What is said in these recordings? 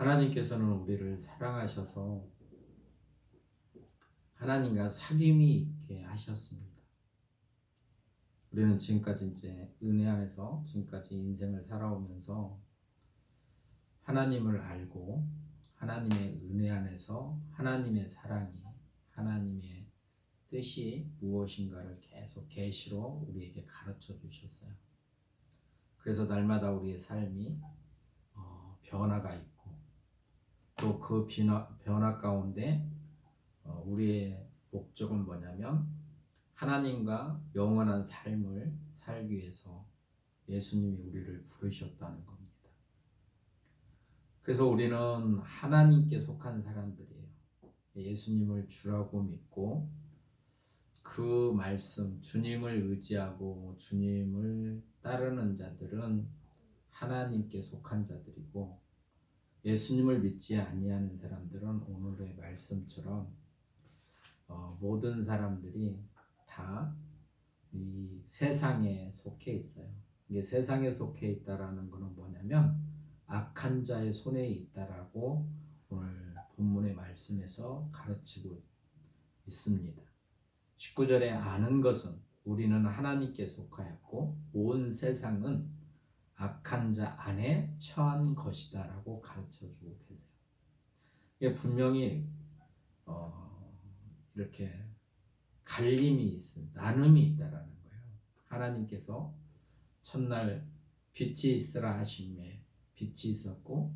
하나님께서는 우리를 사랑하셔서 하나님과 사귐이 있게 하셨습니다. 우리는 지금까지 이제 은혜 안에서 지금까지 인생을 살아오면서 하나님을 알고 하나님의 은혜 안에서 하나님의 사랑이, 하나님의 뜻이 무엇인가를 계속 계시로 우리에게 가르쳐 주셨어요. 그래서 날마다 우리의 삶이 변화가 있고 또 그 변화 가운데 우리의 목적은 뭐냐면 하나님과 영원한 삶을 살기 위해서 예수님이 우리를 부르셨다는 겁니다. 그래서 우리는 하나님께 속한 사람들이에요. 예수님을 주라고 믿고 그 말씀, 주님을 의지하고 주님을 따르는 자들은 하나님께 속한 자들이고, 예수님을 믿지 아니하는 사람들은 오늘의 말씀처럼 모든 사람들이 다 이 세상에 속해 있어요. 이게 세상에 속해 있다라는 것은 뭐냐면 악한 자의 손에 있다라고 오늘 본문의 말씀에서 가르치고 있습니다. 19절에 아는 것은 우리는 하나님께 속하였고 온 세상은 악한 자 안에 처한 것이다 라고 가르쳐주고 계세요. 이게 분명히 이렇게 갈림이 있습니다. 나눔이 있다라는 거예요. 하나님께서 첫날 빛이 있으라 하심에 빛이 있었고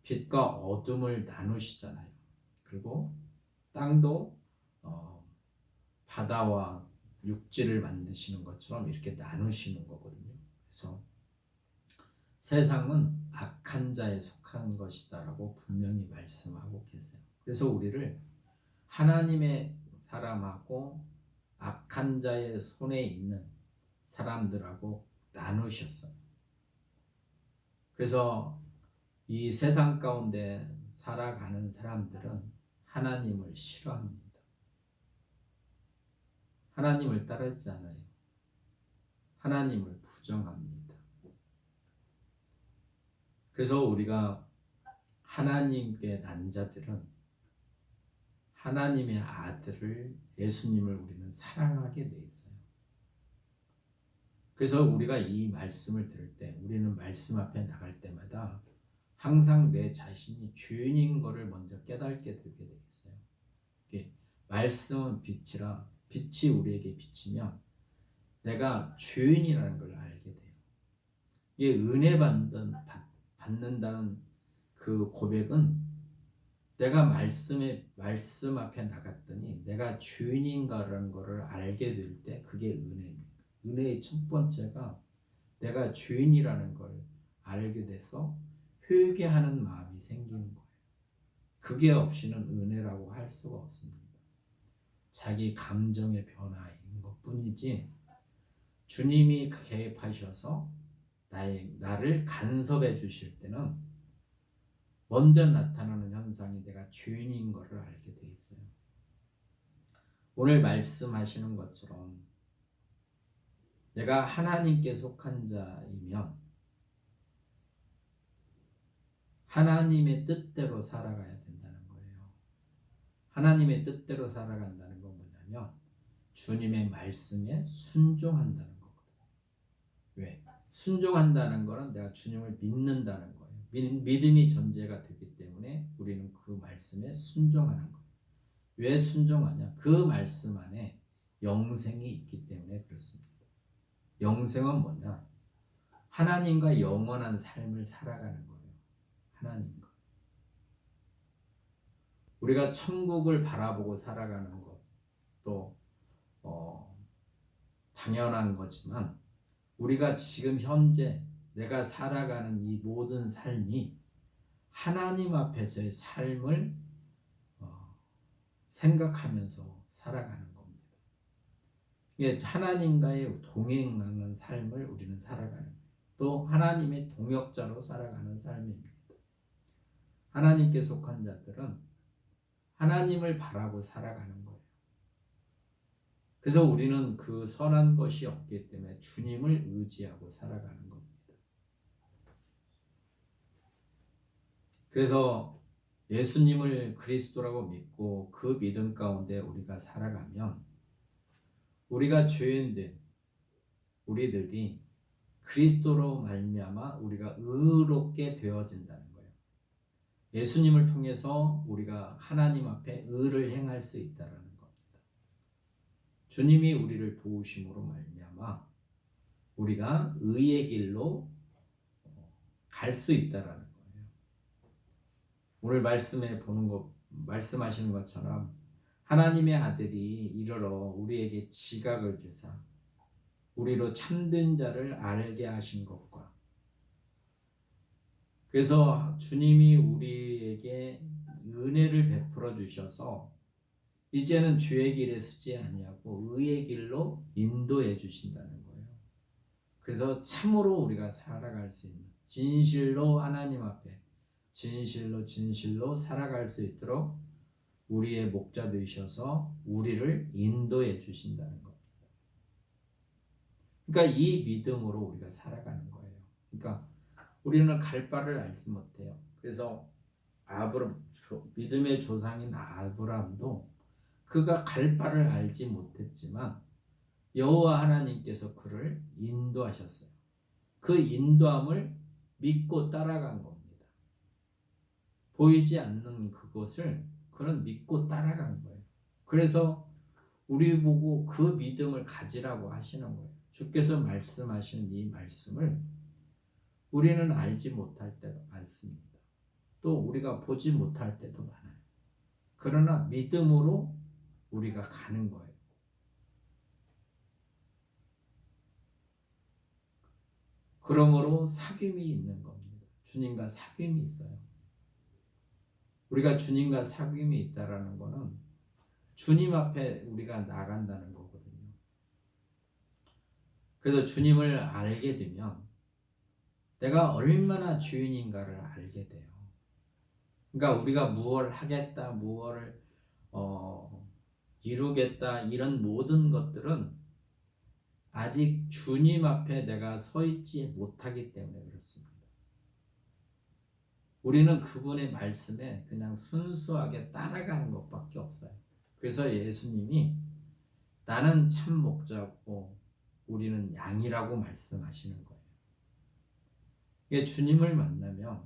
빛과 어둠을 나누시잖아요. 그리고 땅도 바다와 육지를 만드시는 것처럼 이렇게 나누시는 거거든요. 그래서 세상은 악한 자에 속한 것이다라고 분명히 말씀하고 계세요. 그래서 우리를 하나님의 사람하고 악한 자의 손에 있는 사람들하고 나누셨어요. 그래서 이 세상 가운데 살아가는 사람들은 하나님을 싫어합니다. 하나님을 따르지 않아요. 하나님을 부정합니다. 그래서 우리가 하나님께 난 자들은 하나님의 아들을, 예수님을 우리는 사랑하게 돼 있어요. 그래서 우리가 이 말씀을 들을 때, 우리는 말씀 앞에 나갈 때마다 항상 내 자신이 죄인인 것을 먼저 깨닫게 되게 돼 있어요. 말씀은 빛이라 빛이 우리에게 비치면 내가 죄인이라는 걸 알게 돼요. 이게 은혜 받는다는 그 고백은 내가 말씀 앞에 나갔더니 내가 죄인인가라는 것을 알게 될 때 그게 은혜입니다. 은혜의 첫 번째가 내가 죄인이라는 걸 알게 돼서 회개하는 마음이 생기는 거예요. 그게 없이는 은혜라고 할 수가 없습니다. 자기 감정의 변화인 것뿐이지 주님이 개입하셔서 나를 간섭해 주실 때는 먼저 나타나는 현상이 내가 죄인인 것을 알게 돼 있어요. 오늘 말씀하시는 것처럼 내가 하나님께 속한 자이면 하나님의 뜻대로 살아가야 된다는 거예요. 하나님의 뜻대로 살아간다는 건 뭐냐면 주님의 말씀에 순종한다는 거거든요. 왜? 순종한다는 거는 내가 주님을 믿는다는 거예요. 믿음이 전제가 되기 때문에 우리는 그 말씀에 순종하는 거예요. 왜 순종하냐? 그 말씀 안에 영생이 있기 때문에 그렇습니다. 영생은 뭐냐? 하나님과 영원한 삶을 살아가는 거예요. 하나님과. 우리가 천국을 바라보고 살아가는 것도 당연한 거지만 우리가 지금 현재 내가 살아가는 이 모든 삶이 하나님 앞에서의 삶을 생각하면서 살아가는 겁니다. 이게 하나님과의 동행하는 삶을 우리는 살아가는 거예요. 또 하나님의 동역자로 살아가는 삶입니다. 하나님께 속한 자들은 하나님을 바라고 살아가는 거예요. 그래서 우리는 그 선한 것이 없기 때문에 주님을 의지하고 살아가는 겁니다. 그래서 예수님을 그리스도라고 믿고 그 믿음 가운데 우리가 살아가면 우리가 죄인된 우리들이 그리스도로 말미암아 우리가 의롭게 되어진다는 거예요. 예수님을 통해서 우리가 하나님 앞에 의를 행할 수 있다라는 겁니다. 주님이 우리를 도우심으로 말미암아 우리가 의의 길로 갈 수 있다라는 거예요. 오늘 말씀에 보는 것 말씀하시는 것처럼 하나님의 아들이 이르러 우리에게 지각을 주사 우리로 참된 자를 알게 하신 것과 그래서 주님이 우리에게 은혜를 베풀어 주셔서 이제는 죄의 길에 서지 아니하고 의의 길로 인도해 주신다는 거예요. 그래서 참으로 우리가 살아갈 수 있는 진실로 하나님 앞에 진실로 살아갈 수 있도록 우리의 목자 되셔서 우리를 인도해 주신다는 겁니다. 그러니까 이 믿음으로 우리가 살아가는 거예요. 그러니까 우리는 갈 바를 알지 못해요. 그래서 믿음의 조상인 아브라함도 그가 갈 바를 알지 못했지만 여호와 하나님께서 그를 인도하셨어요. 그 인도함을 믿고 따라간 겁니다. 보이지 않는 그것을 그는 믿고 따라간 거예요. 그래서 우리 보고 그 믿음을 가지라고 하시는 거예요. 주께서 말씀하신 이 말씀을 우리는 알지 못할 때가 많습니다. 또 우리가 보지 못할 때도 많아요. 그러나 믿음으로 우리가 가는 거예요. 그러므로 사귐이 있는 겁니다. 주님과 사귐이 있어요. 우리가 주님과 사귐이 있다라는 것은 주님 앞에 우리가 나간다는 거거든요. 그래서 주님을 알게 되면 내가 얼마나 죄인인가를 알게 돼요. 그러니까 우리가 무엇을 하겠다, 무엇을 이루겠다 이런 모든 것들은 아직 주님 앞에 내가 서 있지 못하기 때문에 그렇습니다. 우리는 그분의 말씀에 그냥 순수하게 따라가는 것밖에 없어요. 그래서 예수님이 나는 참 목자고 우리는 양이라고 말씀하시는 거예요. 이게 주님을 만나면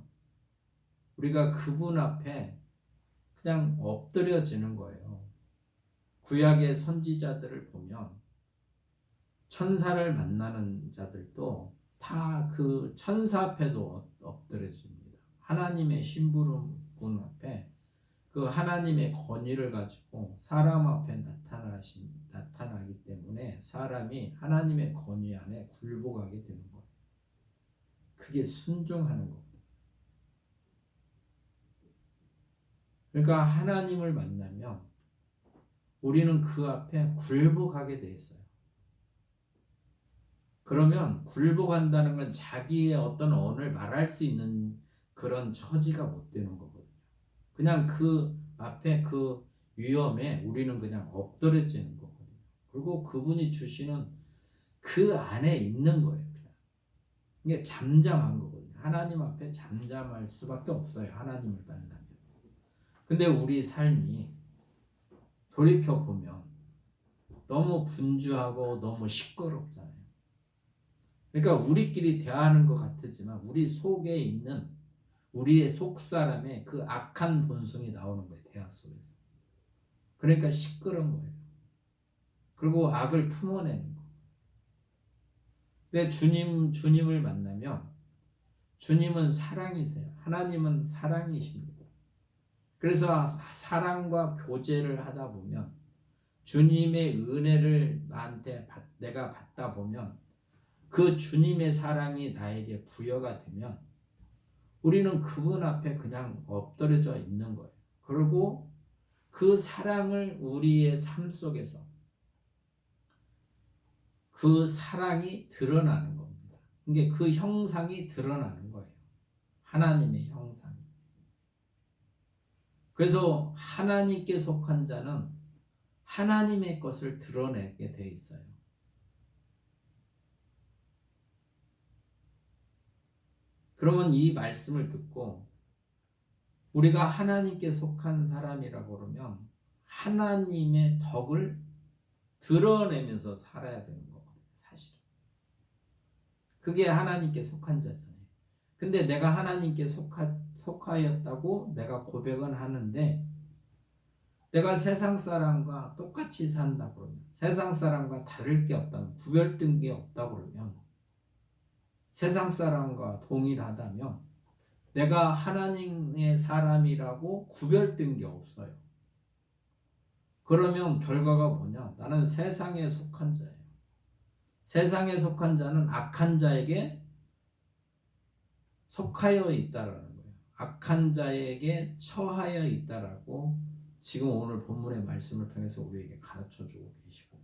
우리가 그분 앞에 그냥 엎드려지는 거예요. 구약의 선지자들을 보면 천사를 만나는 자들도 다 그 천사 앞에도 엎드려집니다. 하나님의 심부름 앞에 그 하나님의 권위를 가지고 사람 앞에 나타나기 때문에 사람이 하나님의 권위 안에 굴복하게 되는 거예요. 그게 순종하는 겁니다. 그러니까 하나님을 만나면 우리는 그 앞에 굴복하게 돼 있어요. 그러면 굴복한다는 건 자기의 어떤 언을 말할 수 있는 그런 처지가 못 되는 거거든요. 그냥 그 앞에 그 위험에 우리는 그냥 엎드려지는 거거든요. 그리고 그분이 주시는 그 안에 있는 거예요. 그냥. 이게 잠잠한 거거든요. 하나님 앞에 잠잠할 수밖에 없어요. 하나님을 만나면. 근데 우리 삶이 돌이켜보면 너무 분주하고 너무 시끄럽잖아요. 그러니까 우리끼리 대화하는 것 같지만 우리 속에 있는 우리의 속사람의 그 악한 본성이 나오는 거예요. 대화 속에서. 그러니까 시끄러운 거예요. 그리고 악을 품어내는 거예요. 근데 주님을 만나면 주님은 사랑이세요. 하나님은 사랑이십니다. 그래서 사랑과 교제를 하다 보면 주님의 은혜를 내가 받다 보면 그 주님의 사랑이 나에게 부여가 되면 우리는 그분 앞에 그냥 엎드려져 있는 거예요. 그리고 그 사랑을 우리의 삶 속에서 그 사랑이 드러나는 겁니다. 이게 그 형상이 드러나는 거예요. 하나님의 형상이. 그래서 하나님께 속한 자는 하나님의 것을 드러내게 돼 있어요. 그러면 이 말씀을 듣고 우리가 하나님께 속한 사람이라고 그러면 하나님의 덕을 드러내면서 살아야 되는 거거든요. 사실 그게 하나님께 속한 자잖아요. 근데 내가 하나님께 속하였다고 내가 고백은 하는데 내가 세상 사람과 똑같이 산다 그러면, 세상 사람과 다를 게 없다면, 구별된 게 없다 그러면, 세상 사람과 동일하다면 내가 하나님의 사람이라고 구별된 게 없어요. 그러면 결과가 뭐냐? 나는 세상에 속한 자예요. 세상에 속한 자는 악한 자에게 속하여 있다라는 거예요. 악한 자에게 처하여 있다라고 지금 오늘 본문의 말씀을 통해서 우리에게 가르쳐주고 계시고,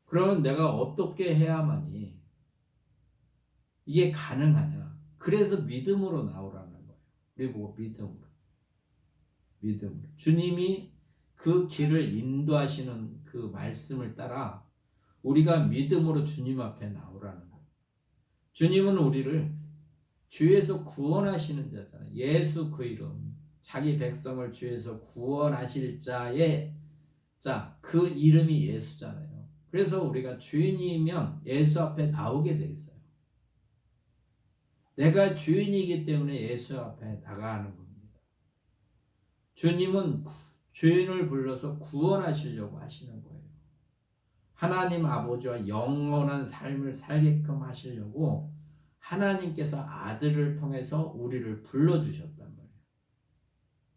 그러면 내가 어떻게 해야만이 이게 가능하냐? 그래서 믿음으로 나오라는 거예요. 우리 보고 믿음으로. 주님이 그 길을 인도하시는 그 말씀을 따라 우리가 믿음으로 주님 앞에 나오라는 거예요. 주님은 우리를 죄에서 구원하시는 자잖아요. 예수 그 이름, 자기 백성을 죄에서 구원하실 자의 그 이름이 예수잖아요. 그래서 우리가 죄인이면 예수 앞에 나오게 돼 있어요. 내가 죄인이기 때문에 예수 앞에 나가는 겁니다. 주님은 죄인을 불러서 구원하시려고 하시는 거예요. 하나님 아버지와 영원한 삶을 살게끔 하시려고 하나님께서 아들을 통해서 우리를 불러주셨단 말이에요.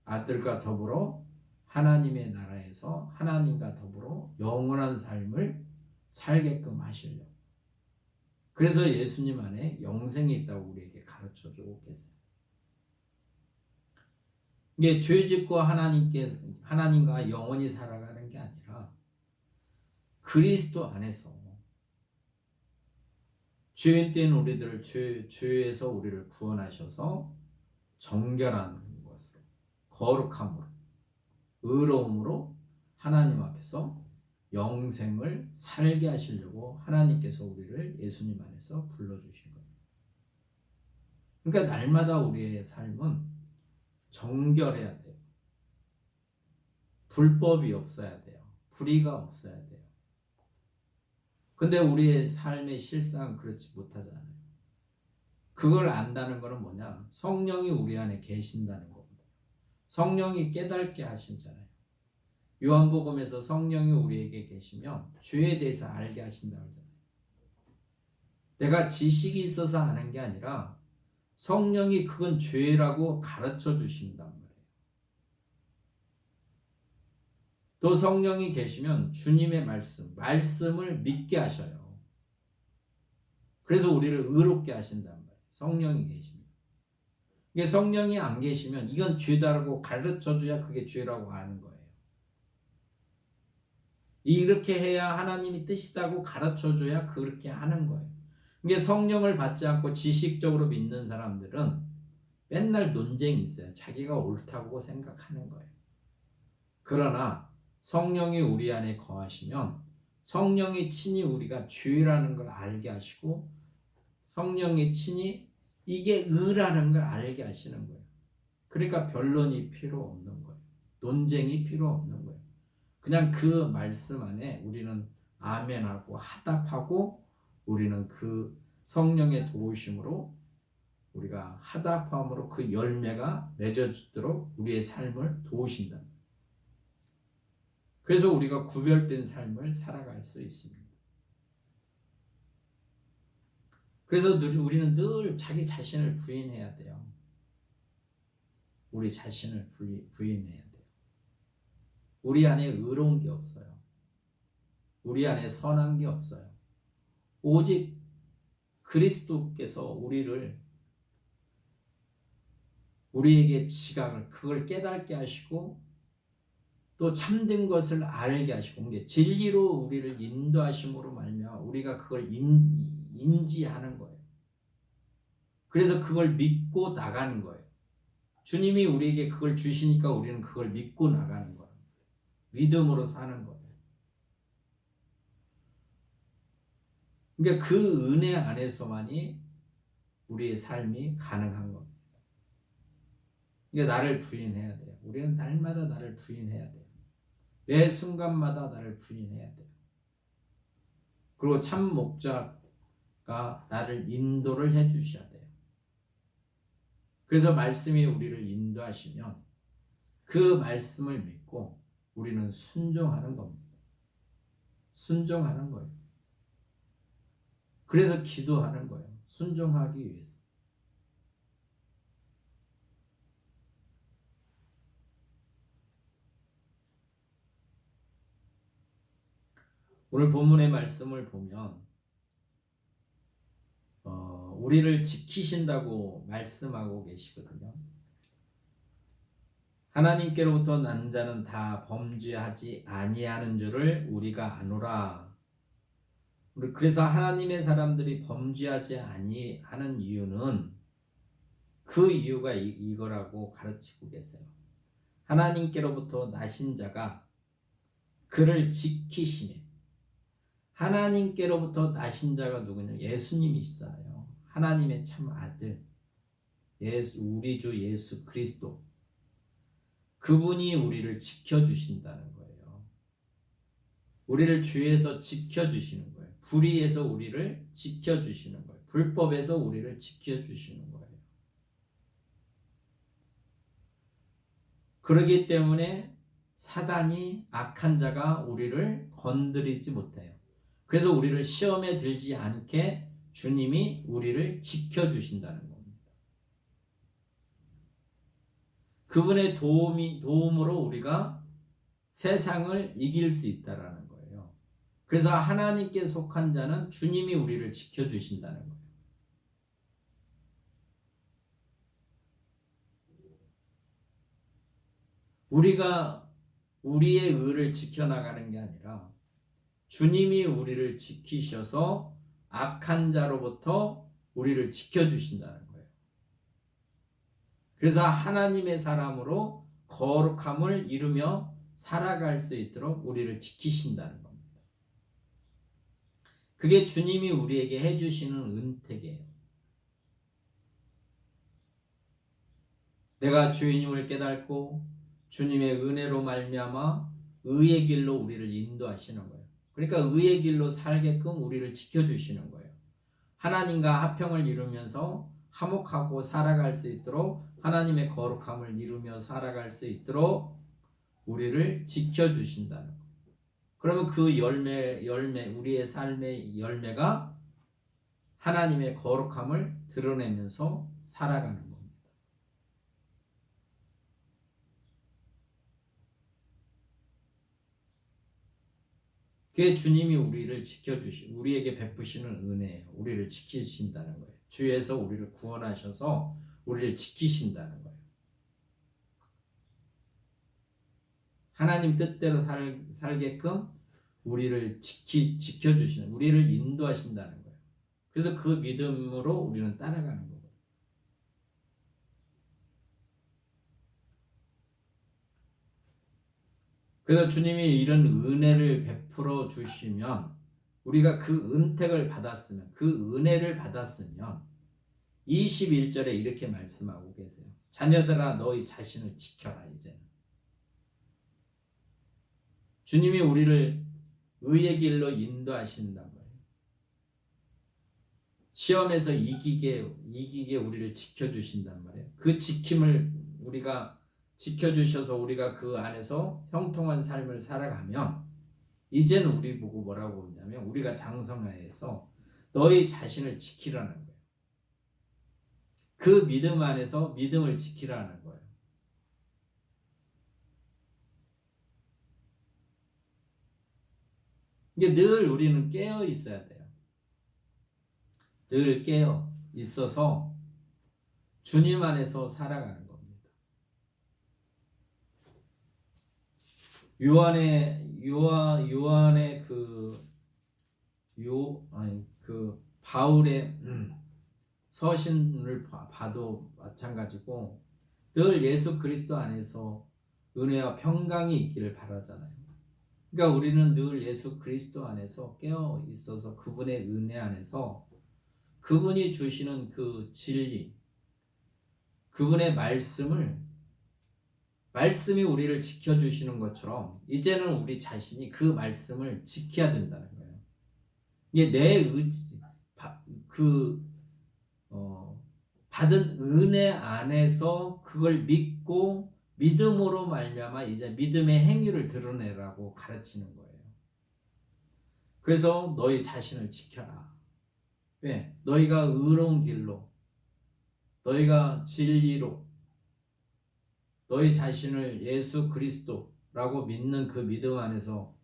아들과 더불어 하나님의 나라에서 하나님과 더불어 영원한 삶을 살게끔 하시려고. 그래서 예수님 안에 영생이 있다고 우리에게 가르쳐주고 계세요. 이게 죄 짓고 하나님과 영원히 살아가는 게 아니라 그리스도 안에서 죄인 된 우리들을 죄에서 우리를 구원하셔서 정결한 것으로, 거룩함으로, 의로움으로 하나님 앞에서 영생을 살게 하시려고 하나님께서 우리를 예수님 안에서 불러주신 거예요. 그러니까 날마다 우리의 삶은 정결해야 돼요. 불법이 없어야 돼요. 불의가 없어야 돼요. 근데 우리의 삶의 실상은 그렇지 못하잖아요. 그걸 안다는 것은 뭐냐? 성령이 우리 안에 계신다는 겁니다. 성령이 깨닫게 하신잖아요. 요한복음에서 성령이 우리에게 계시면 죄에 대해서 알게 하신다고 하잖아요. 내가 지식이 있어서 아는 게 아니라 성령이 그건 죄라고 가르쳐 주신단 말이에요. 또 성령이 계시면 주님의 말씀을 믿게 하셔요. 그래서 우리를 의롭게 하신단 말이에요. 성령이 계시면. 이게 성령이 안 계시면 이건 죄다라고 가르쳐 줘야 그게 죄라고 아는 거예요. 이렇게 해야 하나님이 뜻이다고 가르쳐 줘야 그렇게 하는 거예요. 이게 성령을 받지 않고 지식적으로 믿는 사람들은 맨날 논쟁이 있어요. 자기가 옳다고 생각하는 거예요. 그러나 성령이 우리 안에 거하시면 성령이 친히 우리가 죄라는 걸 알게 하시고 성령이 친히 이게 의라는 걸 알게 하시는 거예요. 그러니까 변론이 필요 없는 거예요. 논쟁이 필요 없는 거예요. 그냥 그 말씀 안에 우리는 아멘하고 하답하고 우리는 그 성령의 도우심으로 우리가 하답함으로 그 열매가 맺어지도록 우리의 삶을 도우신다. 그래서 우리가 구별된 삶을 살아갈 수 있습니다. 그래서 우리는 늘 자기 자신을 부인해야 돼요. 우리 자신을 부인해야 돼요. 우리 안에 의로운 게 없어요. 우리 안에 선한 게 없어요. 오직 그리스도께서 우리에게 지각을 그걸 깨닫게 하시고 또 참된 것을 알게 하시고 진리로 우리를 인도하심으로 말미암아 우리가 그걸 인지하는 거예요. 그래서 그걸 믿고 나가는 거예요. 주님이 우리에게 그걸 주시니까 우리는 그걸 믿고 나가는 거예요. 믿음으로 사는 거예요. 그러니까 그 은혜 안에서만이 우리의 삶이 가능한 겁니다. 이게 나를 부인해야 돼요. 우리는 날마다 나를 부인해야 돼요. 매 순간마다 나를 부인해야 돼요. 그리고 참 목자가 나를 인도를 해 주셔야 돼요. 그래서 말씀이 우리를 인도하시면 그 말씀을 믿고 우리는 순종하는 겁니다. 순종하는 거예요. 그래서 기도하는 거예요. 순종하기 위해서. 오늘 본문의 말씀을 보면 우리를 지키신다고 말씀하고 계시거든요. 하나님께로부터 난 자는 다 범죄하지 아니하는 줄을 우리가 아노라. 그래서 하나님의 사람들이 범죄하지 아니하는 이유는 그 이유가 이거라고 가르치고 계세요. 하나님께로부터 나신 자가 그를 지키시며, 하나님께로부터 나신 자가 누구냐? 예수님이시잖아요. 하나님의 참 아들, 우리 주 예수 그리스도. 그분이 우리를 지켜주신다는 거예요. 우리를 죄에서 지켜주시는 거예요. 불의에서 우리를 지켜주시는 거예요. 불법에서 우리를 지켜주시는 거예요. 그렇기 때문에 사단이, 악한 자가 우리를 건드리지 못해요. 그래서 우리를 시험에 들지 않게 주님이 우리를 지켜주신다는 겁니다. 그분의 도움으로 우리가 세상을 이길 수 있다라는 거예요. 그래서 하나님께 속한 자는 주님이 우리를 지켜주신다는 거예요. 우리가 우리의 의를 지켜나가는 게 아니라 주님이 우리를 지키셔서 악한 자로부터 우리를 지켜주신다는 거예요. 그래서 하나님의 사람으로 거룩함을 이루며 살아갈 수 있도록 우리를 지키신다는 겁니다. 그게 주님이 우리에게 해주시는 은택이에요. 내가 주인임을 깨닫고 주님의 은혜로 말미암아 의의 길로 우리를 인도하시는 거예요. 그러니까 의의 길로 살게끔 우리를 지켜주시는 거예요. 하나님과 합평을 이루면서 화목하고 살아갈 수 있도록, 하나님의 거룩함을 이루며 살아갈 수 있도록 우리를 지켜주신다는 거예요. 그러면 그 열매, 우리의 삶의 열매가 하나님의 거룩함을 드러내면서 살아가는 겁니다. 그게 주님이 우리를 우리에게 베푸시는 은혜예요. 우리를 지키신다는 거예요. 주에서 우리를 구원하셔서 우리를 지키신다는 거예요. 하나님 뜻대로 살게끔 우리를 지켜주시는, 우리를 인도하신다는 거예요. 그래서 그 믿음으로 우리는 따라가는 거예요. 그래서 주님이 이런 은혜를 베풀어 주시면, 우리가 그 은택을 받았으면, 그 은혜를 받았으면 21절에 이렇게 말씀하고 계세요. 자녀들아 너희 자신을 지켜라. 이제는 주님이 우리를 의의 길로 인도하신단 말이에요. 시험에서 이기게 우리를 지켜주신단 말이에요. 그 지킴을 우리가 지켜주셔서 우리가 그 안에서 형통한 삶을 살아가면, 이제는 우리 보고 뭐라고 하냐면, 우리가 장성하에서 너희 자신을 지키라는 거예요. 그 믿음 안에서 믿음을 지키라는 거예요. 이게 늘 우리는 깨어 있어야 돼요. 늘 깨어 있어서 주님 안에서 살아가는 겁니다. 요한의 바울의 서신을 봐도 마찬가지고, 늘 예수 그리스도 안에서 은혜와 평강이 있기를 바라잖아요. 그러니까 우리는 늘 예수 그리스도 안에서 깨어 있어서 그분의 은혜 안에서 그분이 주시는 그 진리, 그분의 말씀을 말씀이 우리를 지켜주시는 것처럼 이제는 우리 자신이 그 말씀을 지켜야 된다는 거예요. 이게 내 의지, 그 받은 은혜 안에서 그걸 믿고 믿음으로 말미암아 이제 믿음의 행위를 드러내라고 가르치는 거예요. 그래서 너희 자신을 지켜라. 왜? 너희가 의로운 길로, 너희가 진리로, 너희 자신을 예수 그리스도라고 믿는 그 믿음 안에서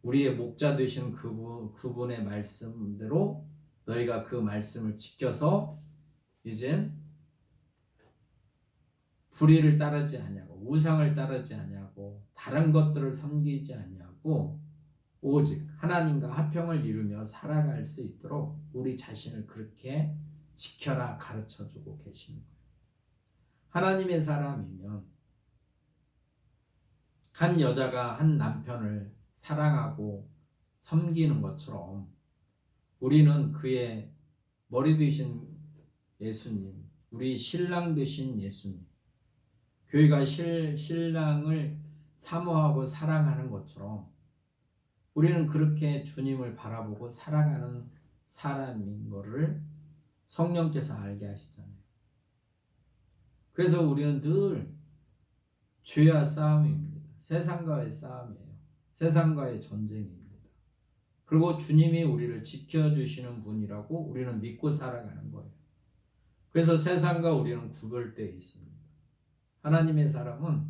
우리의 목자 되신 그분의 말씀대로 너희가 그 말씀을 지켜서 이젠 불의를 따르지 아니하고 우상을 따르지 아니하고 다른 것들을 섬기지 아니하고 오직 하나님과 화평을 이루며 살아갈 수 있도록 우리 자신을 그렇게 지켜라 가르쳐주고 계시는 거예요. 하나님의 사람이면 한 여자가 한 남편을 사랑하고 섬기는 것처럼 우리는 그의 머리 되신 예수님, 우리 신랑 되신 예수님, 교회가 신랑을 사모하고 사랑하는 것처럼 우리는 그렇게 주님을 바라보고 살아가는 사람인 것을 성령께서 알게 하시잖아요. 그래서 우리는 늘 죄와 싸움입니다. 세상과의 싸움이에요. 세상과의 전쟁입니다. 그리고 주님이 우리를 지켜주시는 분이라고 우리는 믿고 살아가는 거예요. 그래서 세상과 우리는 구별되어 있습니다. 하나님의 사람은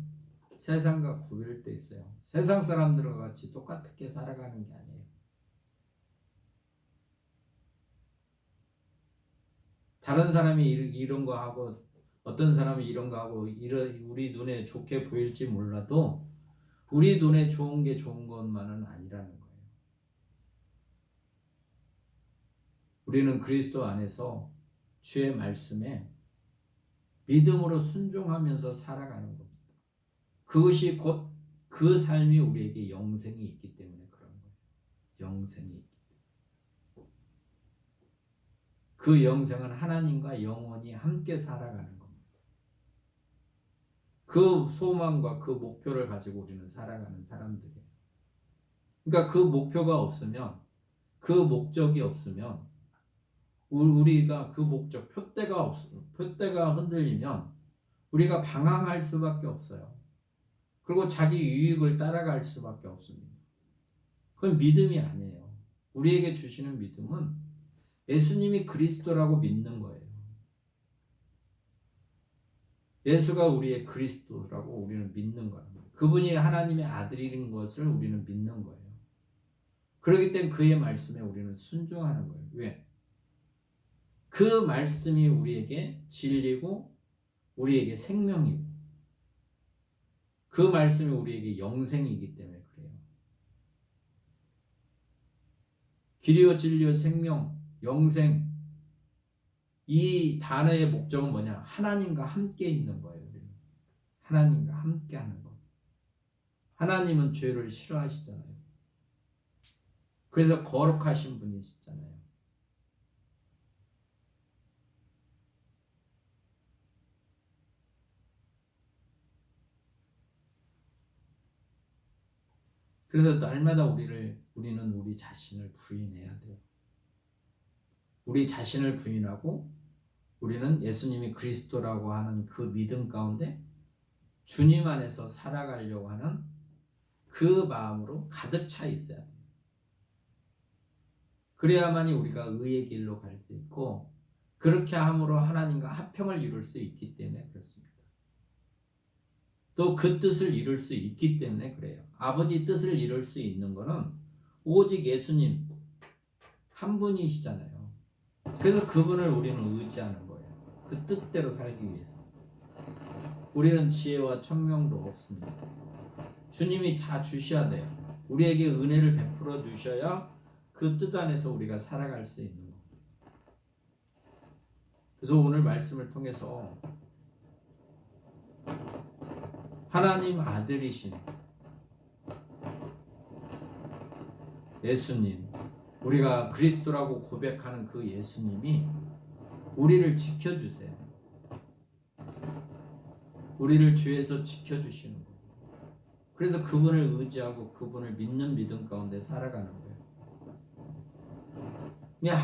세상과 구별되어 있어요. 세상 사람들과 같이 똑같게 살아가는 게 아니에요. 다른 사람이 이런 거 하고 어떤 사람이 이런 거 하고 우리 눈에 좋게 보일지 몰라도 우리 눈에 좋은 게 좋은 것만은 아니라는 거예요. 우리는 그리스도 안에서 주의 말씀에 믿음으로 순종하면서 살아가는 겁니다. 그것이 곧 그 삶이 우리에게 영생이 있기 때문에 그런 거예요. 영생이 있기 때문에. 그 영생은 하나님과 영원히 함께 살아가는 겁니다. 그 소망과 그 목표를 가지고 우리는 살아가는 사람들이에요. 그러니까 그 목표가 없으면, 그 목적이 없으면 우리가 그 목적, 표대가 흔들리면 우리가 방황할 수밖에 없어요. 그리고 자기 유익을 따라갈 수밖에 없습니다. 그건 믿음이 아니에요. 우리에게 주시는 믿음은 예수님이 그리스도라고 믿는 거예요. 예수가 우리의 그리스도라고 우리는 믿는 거예요. 그분이 하나님의 아들인 것을 우리는 믿는 거예요. 그렇기 때문에 그의 말씀에 우리는 순종하는 거예요. 왜? 그 말씀이 우리에게 진리고 우리에게 생명이고 그 말씀이 우리에게 영생이기 때문에 그래요. 길이요 진리요 생명, 영생 이 단어의 목적은 뭐냐? 하나님과 함께 있는 거예요. 우리는. 하나님과 함께 하는 거. 하나님은 죄를 싫어하시잖아요. 그래서 거룩하신 분이시잖아요. 그래서 날마다 우리는 우리 자신을 부인해야 돼요. 우리 자신을 부인하고 우리는 예수님이 그리스도라고 하는 그 믿음 가운데 주님 안에서 살아가려고 하는 그 마음으로 가득 차 있어야 돼요. 그래야만이 우리가 의의 길로 갈 수 있고 그렇게 함으로 하나님과 화평을 이룰 수 있기 때문에 그렇습니다. 또 그 뜻을 이룰 수 있기 때문에 그래요. 아버지 뜻을 이룰 수 있는 것은 오직 예수님 한 분이시잖아요. 그래서 그분을 우리는 의지하는 거예요. 그 뜻대로 살기 위해서. 우리는 지혜와 총명도 없습니다. 주님이 다 주셔야 돼요. 우리에게 은혜를 베풀어 주셔야 그 뜻 안에서 우리가 살아갈 수 있는 겁니다. 그래서 오늘 말씀을 통해서 하나님 아들이신 예수님, 우리가 그리스도라고 고백하는 그 예수님이 우리를 지켜주세요. 우리를 죄에서 지켜주시는 거예요. 그래서 그분을 의지하고 그분을 믿는 믿음 가운데 살아가는 거예요. 그냥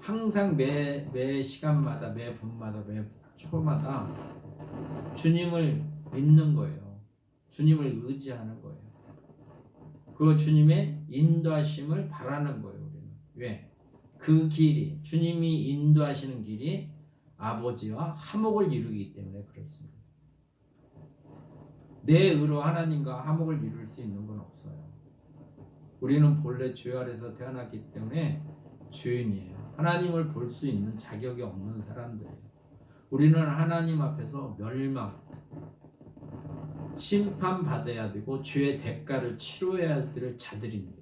항상 매 시간마다, 매 분마다, 매 초마다 주님을 믿는 거예요. 주님을 의지하는 거예요. 그리고 주님의 인도하심을 바라는 거예요. 우리는 왜? 그 길이, 주님이 인도하시는 길이 아버지와 화목을 이루기 때문에 그렇습니다. 내 의로 하나님과 화목을 이룰 수 있는 건 없어요. 우리는 본래 죄 아래서 태어났기 때문에 죄인이에요. 하나님을 볼 수 있는 자격이 없는 사람들이에요. 우리는 하나님 앞에서 멸망, 심판받아야 되고 죄의 대가를 치러야 될 자들입니다.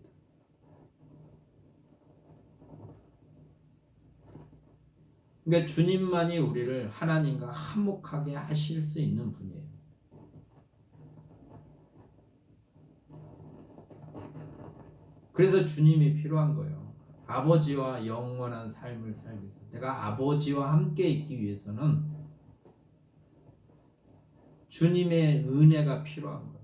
그러니까 주님만이 우리를 하나님과 화목하게 하실 수 있는 분이에요. 그래서 주님이 필요한 거예요. 아버지와 영원한 삶을 살기 위해서, 내가 아버지와 함께 있기 위해서는 주님의 은혜가 필요한 거예요.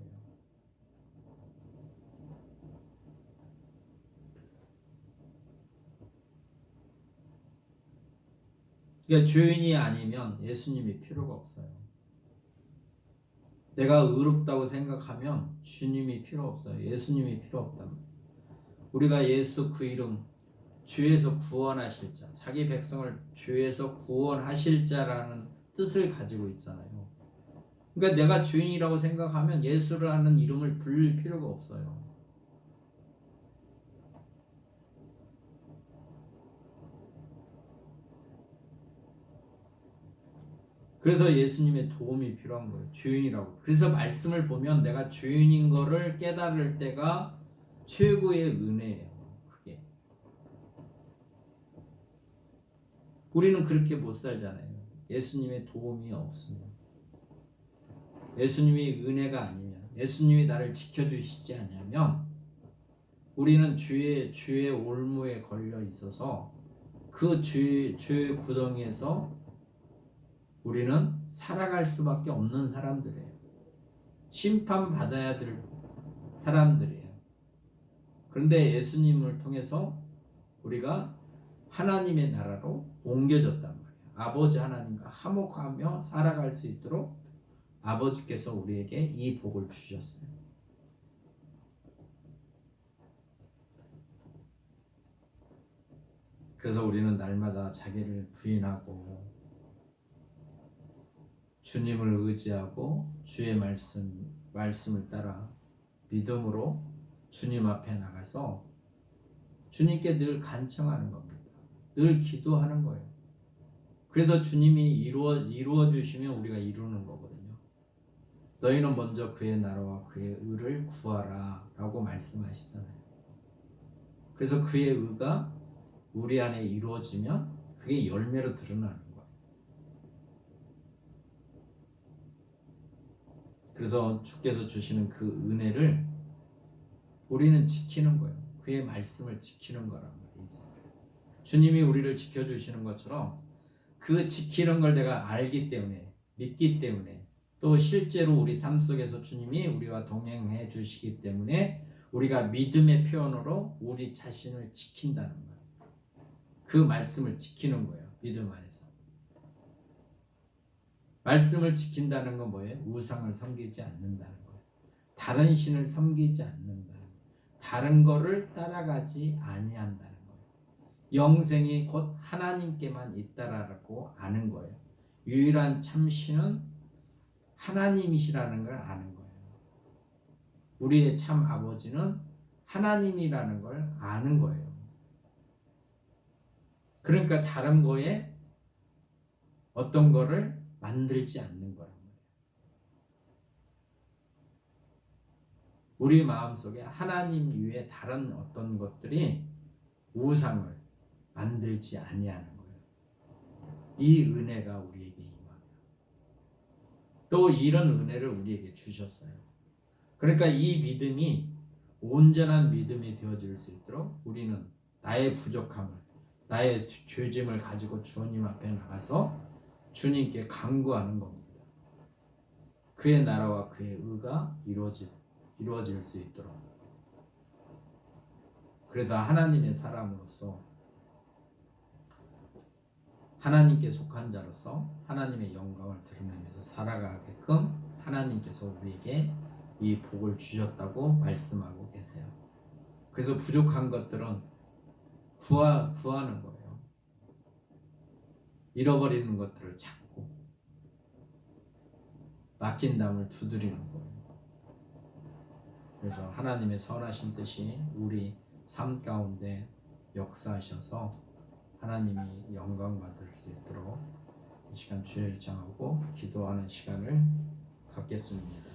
그러니까 죄인이 아니면 예수님이 필요가 없어요. 내가 의롭다고 생각하면 주님이 필요 없어요. 예수님이 필요 없단 말이에요. 우리가 예수 그 이름, 죄에서 구원하실 자, 자기 백성을 죄에서 구원하실 자라는 뜻을 가지고 있잖아요. 그러니까 내가 죄인이라고 생각하면 예수라는 이름을 부를 필요가 없어요. 그래서 예수님의 도움이 필요한 거예요. 죄인이라고. 그래서 말씀을 보면 내가 죄인인 거를 깨달을 때가 최고의 은혜예요. 그게. 우리는 그렇게 못 살잖아요. 예수님의 도움이 없으면. 예수님이 은혜가 아니면, 예수님이 나를 지켜주시지 않으면 우리는 죄의 올무에 걸려 있어서 그 죄의 구덩이에서 우리는 살아갈 수밖에 없는 사람들이에요. 심판받아야 될 사람들이에요. 그런데 예수님을 통해서 우리가 하나님의 나라로 옮겨졌단 말이에요. 아버지 하나님과 화목하며 살아갈 수 있도록 아버지께서 우리에게 이 복을 주셨어요. 그래서 우리는 날마다 자기를 부인하고 주님을 의지하고 주의 말씀을 따라 믿음으로 주님 앞에 나가서 주님께 늘 간청하는 겁니다. 늘 기도하는 거예요. 그래서 주님이 이루어 주시면 우리가 이루는 거거든요. 너희는 먼저 그의 나라와 그의 의를 구하라 라고 말씀하시잖아요. 그래서 그의 의가 우리 안에 이루어지면 그게 열매로 드러나는 거예요. 그래서 주께서 주시는 그 은혜를 우리는 지키는 거예요. 그의 말씀을 지키는 거란 말이죠. 주님이 우리를 지켜주시는 것처럼 그 지키는 걸 내가 알기 때문에, 믿기 때문에, 또 실제로 우리 삶 속에서 주님이 우리와 동행해 주시기 때문에 우리가 믿음의 표현으로 우리 자신을 지킨다는 거예요. 그 말씀을 지키는 거예요. 믿음 안에서. 말씀을 지킨다는 건 뭐예요? 우상을 섬기지 않는다는 거예요. 다른 신을 섬기지 않는다는 거예요. 다른 거를 따라가지 아니한다는 거예요. 영생이 곧 하나님께만 있다라고 아는 거예요. 유일한 참신은 하나님이시라는 걸 아는 거예요. 우리의 참 아버지는 하나님이라는 걸 아는 거예요. 그러니까 다른 거에 어떤 거를 만들지 않는 거란 말이에요. 우리 마음속에 하나님 이외에 다른 어떤 것들이 우상을 만들지 아니하는 거예요. 이 은혜가 우리에게 임하며 또 이런 은혜를 우리에게 주셨어요. 그러니까 이 믿음이 온전한 믿음이 되어질 수 있도록 우리는 나의 부족함을, 나의 죄짐을 가지고 주님 앞에 나가서 주님께 간구하는 겁니다. 그의 나라와 그의 의가 이루어질 수 있도록. 그래서 하나님의 사람으로서, 하나님께 속한 자로서 하나님의 영광을 드러내면서 살아가게끔 하나님께서 우리에게 이 복을 주셨다고 말씀하고 계세요. 그래서 부족한 것들은 구하는 거예요. 잃어버리는 것들을 찾고 막힌 담을 두드리는 거예요. 그래서 하나님의 선하신 뜻이 우리 삶 가운데 역사하셔서 하나님이 영광 받을 수 있도록 이 시간 주여 일창하고 기도하는 시간을 갖겠습니다.